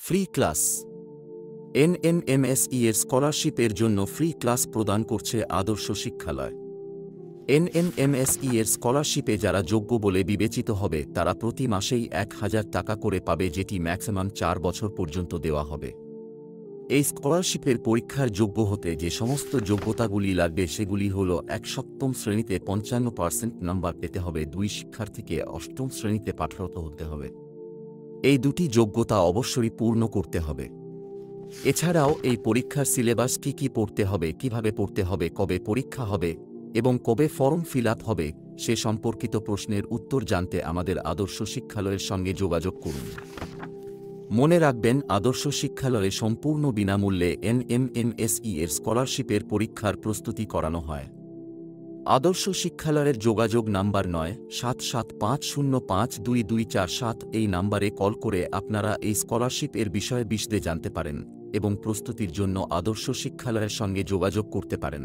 Free class. এনএমএমএসই এর স্কলারশিপের জন্য ফ্রি ক্লাস প্রদান করছে আদর্শ শিক্ষালয়। এনএমএমএসই এর স্কলারশিপে যারা যোগ্য বলে বিবেচিত হবে তারা প্রতি মাসেই ১,০০০ টাকা করে পাবে, যেটি ম্যাক্সিমাম ৪ বছর পর্যন্ত দেওয়া হবে। এই স্কলারশিপের পরীক্ষার যোগ্য হতে যে সমস্ত যোগ্যতাগুলি লাগবে সেগুলি হল: ১. সপ্তম শ্রেণীতে ৫৫% নাম্বার পেতে হবে। ২. শিক্ষার্থীকে অষ্টম শ্রেণীতে পাঠরত হতে হবে। এই দুটি যোগ্যতা অবশ্যই পূর্ণ করতে হবে। এছাড়াও এই পরীক্ষার সিলেবাস কী পড়তে হবে, কিভাবে পড়তে হবে, কবে পরীক্ষা হবে এবং কবে ফর্ম ফিল আপ হবে সে সম্পর্কিত প্রশ্নের উত্তর জানতে আমাদের আদর্শ শিক্ষালয়ের সঙ্গে যোগাযোগ করুন। মনে রাখবেন, আদর্শ শিক্ষালয়ে সম্পূর্ণ বিনামূল্যে এনএমএমএসই এর স্কলারশিপের পরীক্ষার প্রস্তুতি করানো হয়। আদর্শ শিক্ষালয়ের যোগাযোগ নাম্বার ৯৭৭৫০৫২২৪৭। এই নাম্বারে কল করে আপনারা এই স্কলারশিপ এর বিষয়ে বিশদে জানতে পারেন এবং প্রস্তুতির জন্য আদর্শ শিক্ষালয়ের সঙ্গে যোগাযোগ করতে পারেন।